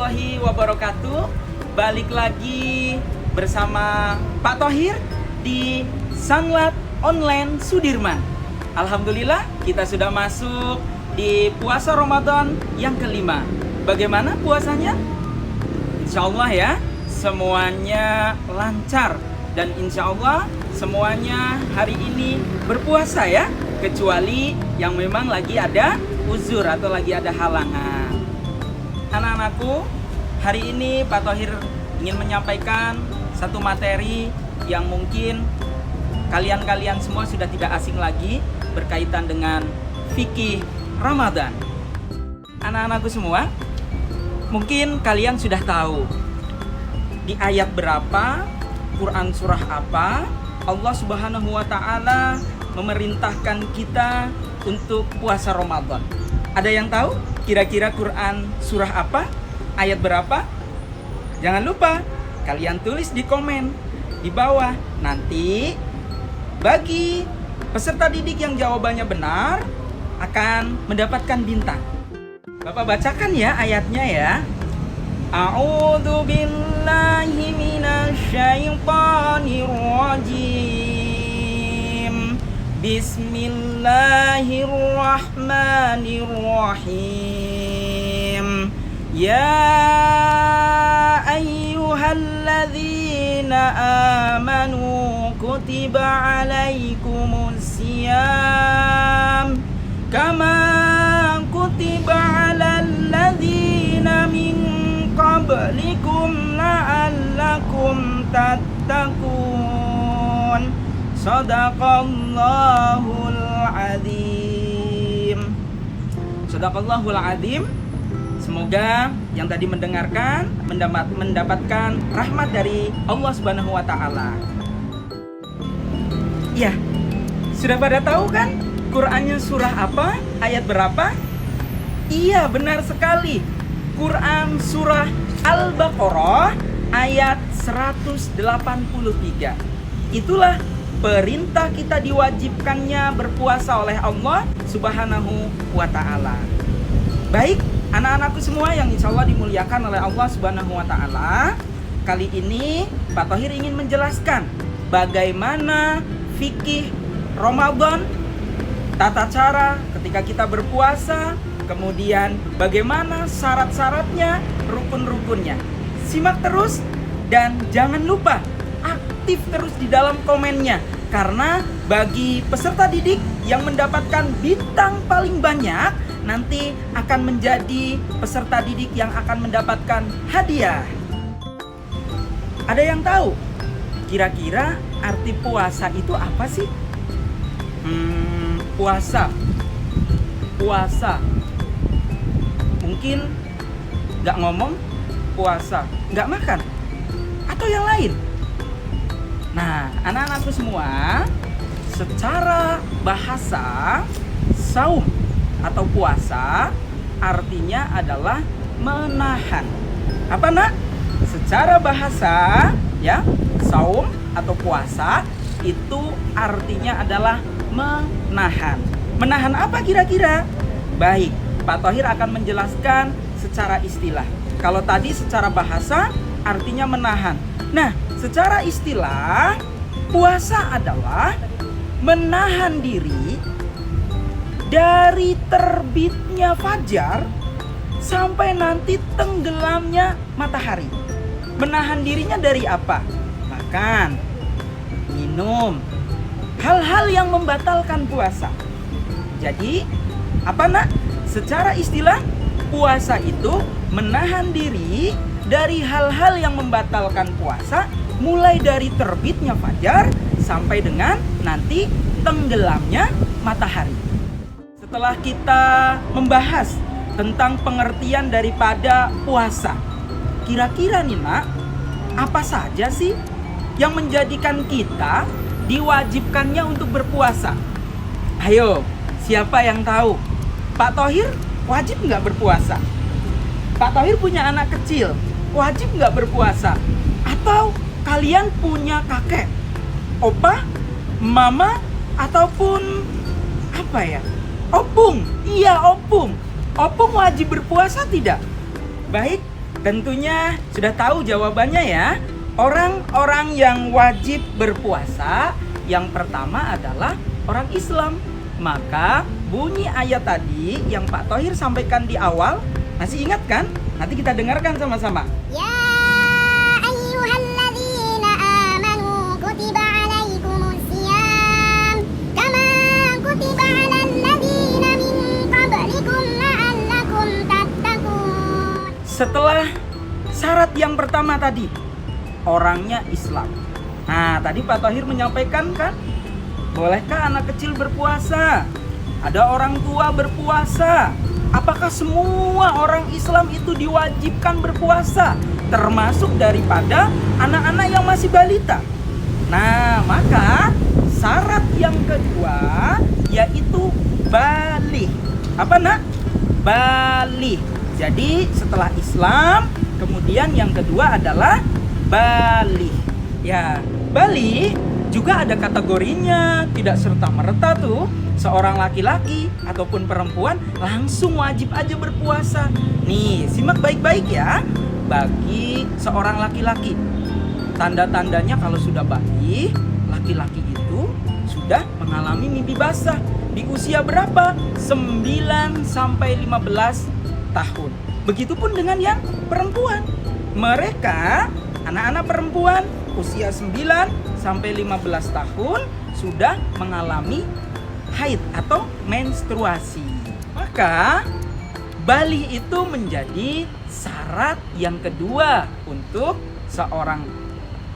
warahmatullahi wabarakatuh. Balik lagi bersama Pak Thohir di Sanlat Online Sudirman. Alhamdulillah kita sudah masuk di puasa Ramadan yang kelima. Bagaimana puasanya? Insya Allah ya, semuanya lancar. Dan insya Allah semuanya hari ini berpuasa ya. Kecuali yang memang lagi ada uzur atau lagi ada halangan. Anak-anakku, hari ini Pak Thohir ingin menyampaikan satu materi yang mungkin kalian semua sudah tidak asing lagi berkaitan dengan fikih Ramadan. Anak-anakku semua, mungkin kalian sudah tahu di ayat berapa, Quran surah apa, Allah Subhanahu wa Ta'ala memerintahkan kita untuk puasa Ramadan. Ada yang tahu kira-kira Quran surah apa? Ayat berapa? Jangan lupa kalian tulis di komen di bawah. Nanti bagi peserta didik yang jawabannya benar akan mendapatkan bintang. Bapak bacakan ya ayatnya ya. A'udzu billahi minasyaitonir rajim. Bismillahirrahmanirrahim. Ya ayyuhalladzina amanu kutiba alaikumus siyam kama kutiba alal ladzina min qablikum la'allakum tattaqun. Sadaqallahul azim. Sadaqallahul azim. Semoga yang tadi mendengarkan mendapatkan rahmat dari Allah Subhanahu wa Ta'ala. Ya, sudah pada tahu kan Qur'annya surah apa? Ayat berapa? Iya, benar sekali. Quran surah Al-Baqarah ayat 183. Itulah perintah kita diwajibkannya berpuasa oleh Allah Subhanahu wa Ta'ala. Baik, anak-anakku semua yang insya Allah dimuliakan oleh Allah Subhanahu wa Ta'ala, kali ini Pak Thohir ingin menjelaskan bagaimana fikih Ramadan, tata cara ketika kita berpuasa, kemudian bagaimana syarat-syaratnya, rukun-rukunnya. Simak terus dan jangan lupa aktif terus di dalam komennya, karena bagi peserta didik yang mendapatkan bintang paling banyak nanti akan menjadi peserta didik yang akan mendapatkan hadiah. Ada yang tahu kira-kira arti puasa itu apa sih? Puasa mungkin nggak ngomong, puasa nggak makan, atau yang lain. Nah, anak-anakku semua, secara bahasa saum atau puasa artinya adalah menahan. Apa nak? Secara bahasa ya, saum atau puasa itu artinya adalah menahan. Menahan apa kira-kira? Baik, Pak Thohir akan menjelaskan secara istilah. Kalau tadi secara bahasa artinya menahan. Nah, secara istilah puasa adalah menahan diri dari terbitnya fajar sampai nanti tenggelamnya matahari. Menahan dirinya dari apa? Makan, minum, hal-hal yang membatalkan puasa. Jadi, apa nak? Secara istilah, puasa itu menahan diri dari hal-hal yang membatalkan puasa, mulai dari terbitnya fajar sampai dengan nanti tenggelamnya matahari. Setelah kita membahas tentang pengertian daripada puasa, kira-kira nih nak, apa saja sih yang menjadikan kita diwajibkannya untuk berpuasa? Ayo, siapa yang tahu? Pak Thohir wajib nggak berpuasa? Pak Thohir punya anak kecil, wajib nggak berpuasa? Atau kalian punya kakek, opa, mama, ataupun apa ya? Opung. Iya, opung. Opung wajib berpuasa tidak? Baik, Tentunya sudah tahu jawabannya ya. Orang-orang yang wajib berpuasa yang pertama adalah orang Islam. Maka bunyi ayat tadi yang Pak Thohir sampaikan di awal, masih ingat kan? Nanti kita dengarkan sama-sama. Ya ayyuhalladzina amanu kutiba alaikumus syiyam kama kutiba alal ladzina min qablikum la'allakum tattaqun. Setelah syarat yang pertama tadi, orangnya Islam. Nah, tadi Pak Thohir menyampaikan kan, bolehkah anak kecil berpuasa? Ada orang tua berpuasa. Apakah semua orang Islam itu diwajibkan berpuasa? Termasuk daripada anak-anak yang masih balita. Nah, maka syarat yang kedua yaitu baligh. Apa nak? Baligh. Jadi setelah Islam, kemudian yang kedua adalah baligh. Ya, baligh juga ada kategorinya, tidak serta-merta tuh seorang laki-laki ataupun perempuan langsung wajib aja berpuasa. Nih, simak baik-baik ya. Bagi seorang laki-laki, tanda-tandanya kalau sudah baligh, laki-laki itu sudah mengalami mimpi basah. Di usia berapa? 9 sampai 15 tahun. Begitupun dengan yang perempuan. Mereka, anak-anak perempuan usia 9 sampai 15 tahun sudah mengalami haid atau menstruasi. Maka baligh itu menjadi syarat yang kedua untuk seorang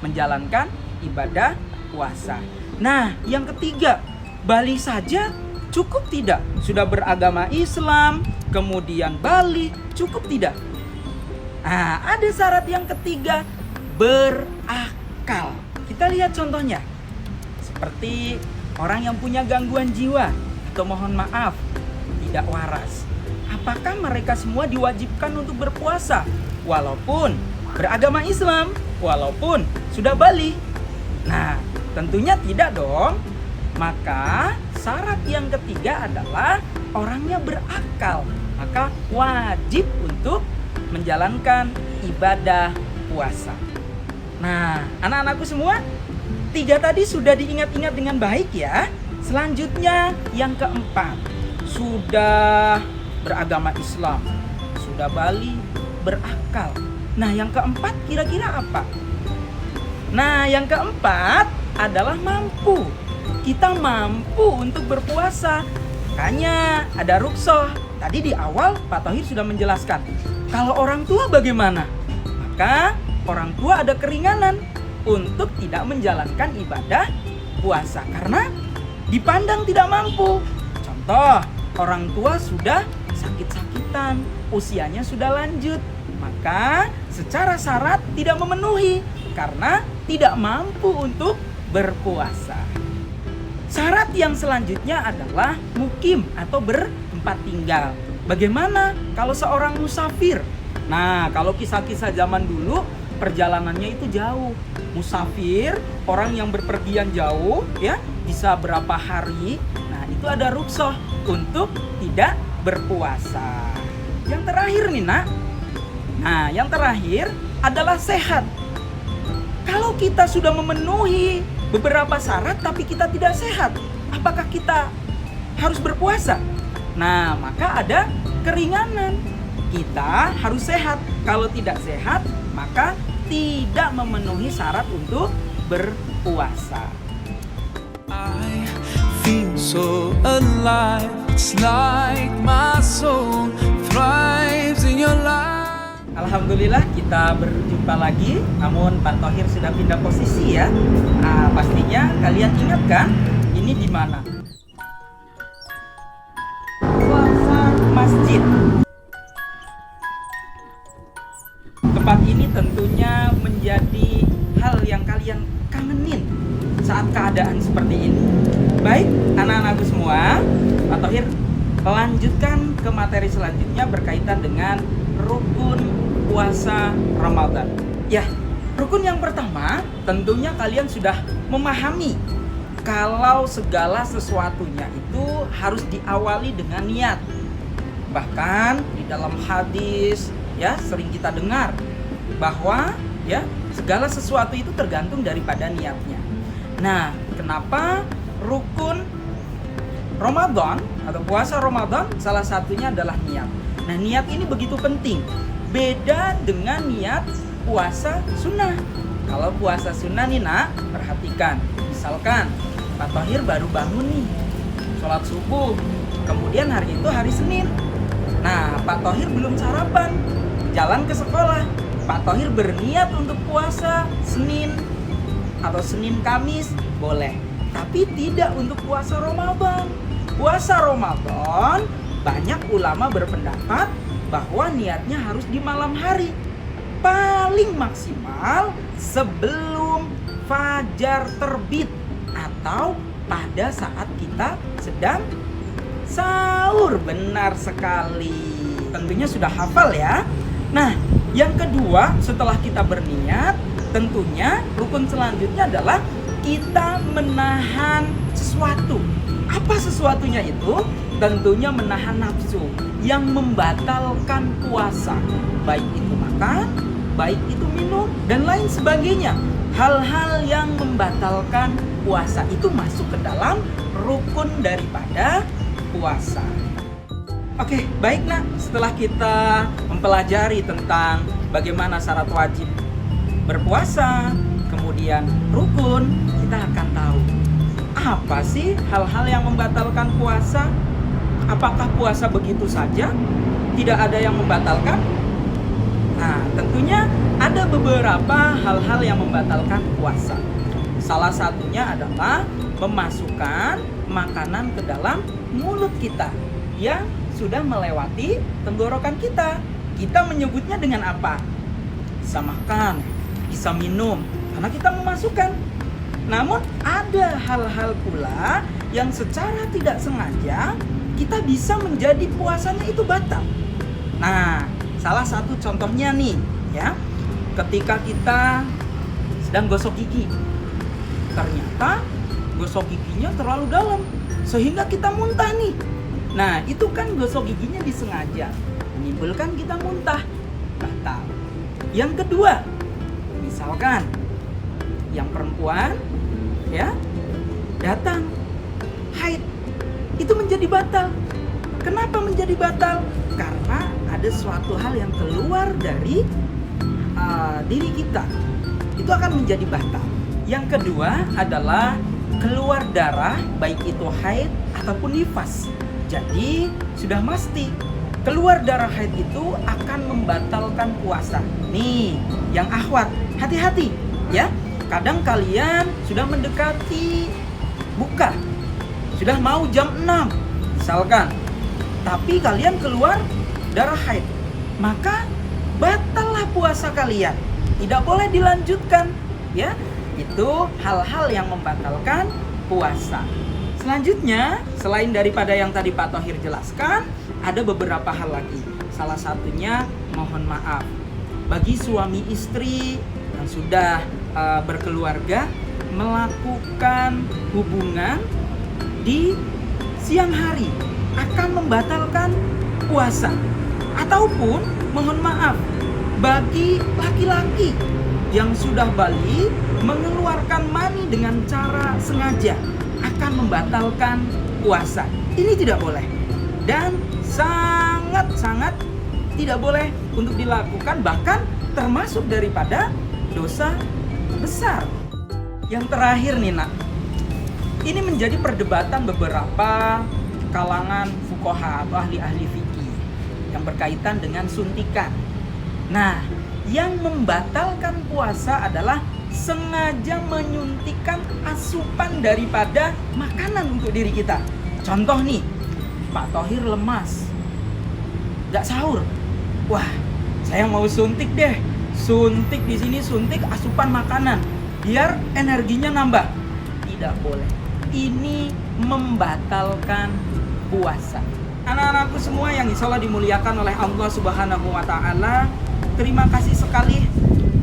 menjalankan ibadah puasa. Nah, yang ketiga, baligh saja cukup tidak? Sudah beragama Islam, kemudian baligh, cukup tidak? Nah, ada syarat yang ketiga, berakal. Kita lihat contohnya. Seperti orang yang punya gangguan jiwa atau mohon maaf, tidak waras. Apakah mereka semua diwajibkan untuk berpuasa walaupun beragama Islam, walaupun sudah baligh? Nah, tentunya tidak dong. Maka syarat yang ketiga adalah orangnya berakal. Maka wajib untuk menjalankan ibadah puasa. Nah, anak-anakku semua, 3 tadi sudah diingat-ingat dengan baik ya. Selanjutnya yang keempat, sudah beragama Islam, sudah baligh, berakal. Nah, yang keempat kira-kira apa? Nah, yang keempat adalah mampu. Kita mampu untuk berpuasa. Makanya ada rukhsah. Tadi di awal Pak Thohir sudah menjelaskan. Kalau orang tua bagaimana? Maka orang tua ada keringanan untuk tidak menjalankan ibadah puasa karena dipandang tidak mampu. Contoh, orang tua sudah sakit-sakitan, usianya sudah lanjut, maka secara syarat tidak memenuhi karena tidak mampu untuk berpuasa. Syarat yang selanjutnya adalah mukim atau bertempat tinggal. Bagaimana kalau seorang musafir? Nah, kalau kisah-kisah zaman dulu perjalanannya itu jauh. Musafir, orang yang berpergian jauh ya, bisa berapa hari. Nah, itu ada rukhsah untuk tidak berpuasa. Yang terakhir nih, Nak. Nah, yang terakhir adalah sehat. Kalau kita sudah memenuhi beberapa syarat tapi kita tidak sehat, apakah kita harus berpuasa? Nah, maka ada keringanan. Kita harus sehat. Kalau tidak sehat, maka tidak memenuhi syarat untuk berpuasa. I feel so alive. It's like my soul thrives in your life. Alhamdulillah kita berjumpa lagi. Namun Pak Thohir sudah pindah posisi ya. Nah, pastinya kalian ingat kan? Ini di mana? Plaza Masjid. Tempat ini tentunya menjadi hal yang kalian kangenin saat keadaan seperti ini. Baik, anak-anakku semua, Pak Thohir lanjutkan ke materi selanjutnya berkaitan dengan rukun puasa Ramadan. Ya, rukun yang pertama tentunya kalian sudah memahami kalau segala sesuatunya itu harus diawali dengan niat. Bahkan di dalam hadis ya sering kita dengar bahwa ya segala sesuatu itu tergantung daripada niatnya. Nah, kenapa rukun Ramadan atau puasa Ramadan salah satunya adalah niat. Nah, niat ini begitu penting. Beda dengan niat puasa sunnah. Kalau puasa sunnah nih nak, perhatikan. Misalkan Pak Thohir baru bangun nih, sholat subuh, kemudian hari itu hari Senin. Nah, Pak Thohir belum sarapan, jalan ke sekolah. Pak Thohir berniat untuk puasa Senin atau Senin Kamis, boleh. Tapi tidak untuk puasa Ramadan. Puasa Ramadan, banyak ulama berpendapat bahwa niatnya harus di malam hari. Paling maksimal sebelum fajar terbit atau pada saat kita sedang sahur. Benar sekali. Tentunya sudah hafal ya. Nah, yang kedua setelah kita berniat, tentunya rukun selanjutnya adalah kita menahan sesuatu. Apa sesuatunya itu? Tentunya menahan nafsu yang membatalkan puasa. Baik itu makan, baik itu minum, dan lain sebagainya. Hal-hal yang membatalkan puasa itu masuk ke dalam rukun daripada puasa. Oke, baik nak. Setelah kita mempelajari tentang bagaimana syarat wajib berpuasa, kemudian rukun, kita akan tahu apa sih hal-hal yang membatalkan puasa. Apakah puasa begitu saja? Tidak ada yang membatalkan? Nah, tentunya ada beberapa hal-hal yang membatalkan puasa. Salah satunya adalah memasukkan makanan ke dalam mulut kita yang sudah melewati tenggorokan kita. Kita menyebutnya dengan apa? Bisa makan, bisa minum, karena kita memasukkan. Namun ada hal-hal pula yang secara tidak sengaja kita bisa menjadi puasanya itu batal. Nah, salah satu contohnya nih ya, ketika kita sedang gosok gigi, ternyata gosok giginya terlalu dalam sehingga kita muntah nih. Nah, itu kan gosok giginya disengaja, menimbulkan kita muntah, batal. Yang kedua, misalkan yang perempuan ya datang haid, itu menjadi batal. Kenapa menjadi batal? Karena ada suatu hal yang keluar dari diri kita, itu akan menjadi batal. Yang kedua adalah keluar darah, baik itu haid ataupun nifas. Jadi sudah pasti keluar darah haid itu akan membatalkan puasa. Nih, yang akhwat, hati-hati ya. Kadang kalian sudah mendekati buka, sudah mau jam 6 misalkan, tapi kalian keluar darah haid, maka batallah puasa kalian. Tidak boleh dilanjutkan ya. Itu hal-hal yang membatalkan puasa. Selanjutnya, selain daripada yang tadi Pak Thohir jelaskan, ada beberapa hal lagi. Salah satunya mohon maaf bagi suami istri yang sudah berkeluarga melakukan hubungan di siang hari akan membatalkan puasa. Ataupun mohon maaf bagi laki-laki yang sudah balik mengeluarkan mani dengan cara sengaja akan membatalkan puasa. Ini tidak boleh dan sangat-sangat tidak boleh untuk dilakukan, bahkan termasuk daripada dosa besar. Yang terakhir nih nak, ini menjadi perdebatan beberapa kalangan fuqaha atau ahli-ahli fikih yang berkaitan dengan suntikan. Nah, yang membatalkan puasa adalah sengaja menyuntikkan asupan daripada makanan untuk diri kita. Contoh nih, Pak Thohir lemas, gak sahur. Wah, saya mau suntik deh. Suntik di sini, suntik asupan makanan biar energinya nambah. Tidak boleh. Ini membatalkan puasa. Anak-anakku semua yang insya Allah dimuliakan oleh Allah Subhanahu wa Ta'ala, terima kasih sekali.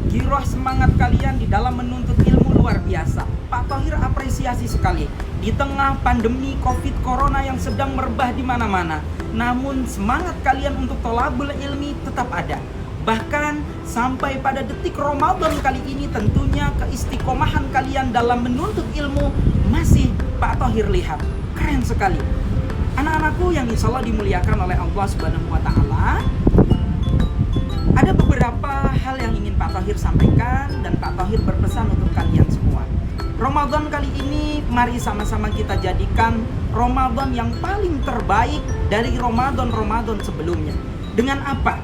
Giroh semangat kalian di dalam menuntut ilmu luar biasa. Pak Thohir apresiasi sekali. Di tengah pandemi Covid Corona yang sedang merebah di mana-mana, namun semangat kalian untuk tholabul ilmi tetap ada. Bahkan sampai pada detik Ramadan kali ini tentunya keistiqomahan kalian dalam menuntut ilmu masih Pak Thohir lihat. Keren sekali. Anak-anakku yang insya Allah dimuliakan oleh Allah Subhanahu wa Ta'ala, ada beberapa hal yang ingin Pak Thohir sampaikan dan Pak Thohir berpesan untuk kalian semua. Ramadan kali ini mari sama-sama kita jadikan Ramadan yang paling terbaik dari Ramadan-Ramadan sebelumnya. Dengan apa?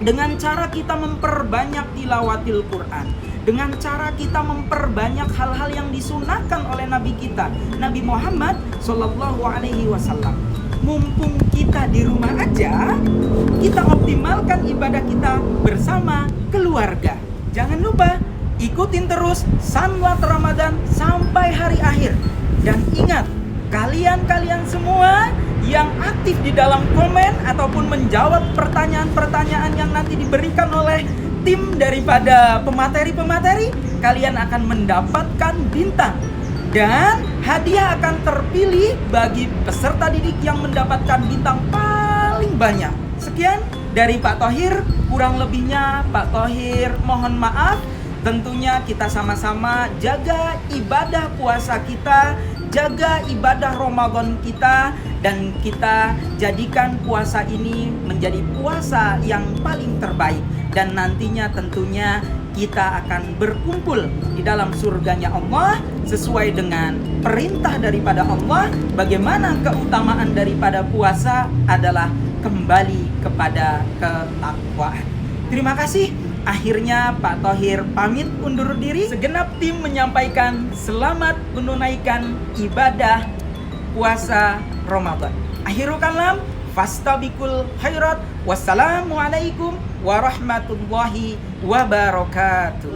Dengan cara kita memperbanyak tilawatil Quran, dengan cara kita memperbanyak hal-hal yang disunahkan oleh Nabi kita, Nabi Muhammad Sallallahu Alaihi Wasallam. Mumpung kita di rumah aja, kita optimalkan ibadah kita bersama keluarga. Jangan lupa ikutin terus Sanlat Ramadan sampai hari akhir. Dan ingat, kalian semua yang aktif di dalam komen ataupun menjawab pertanyaan-pertanyaan yang nanti diberikan oleh tim daripada pemateri-pemateri, kalian akan mendapatkan bintang. Dan hadiah akan terpilih bagi peserta didik yang mendapatkan bintang paling banyak. Sekian dari Pak Thohir, kurang lebihnya Pak Thohir mohon maaf. Tentunya kita sama-sama jaga ibadah puasa kita, jaga ibadah Ramadan kita, dan kita jadikan puasa ini menjadi puasa yang paling terbaik. Dan nantinya tentunya kita akan berkumpul di dalam surganya Allah sesuai dengan perintah daripada Allah. Bagaimana keutamaan daripada puasa adalah kembali kepada ketakwaan. Terima kasih. Akhirnya Pak Thohir pamit undur diri. Segenap tim menyampaikan selamat menunaikan ibadah puasa Ramadan. Akhirul kalam, fastabiqul khairat. Wassalamualaikum warahmatullahi wabarakatuh.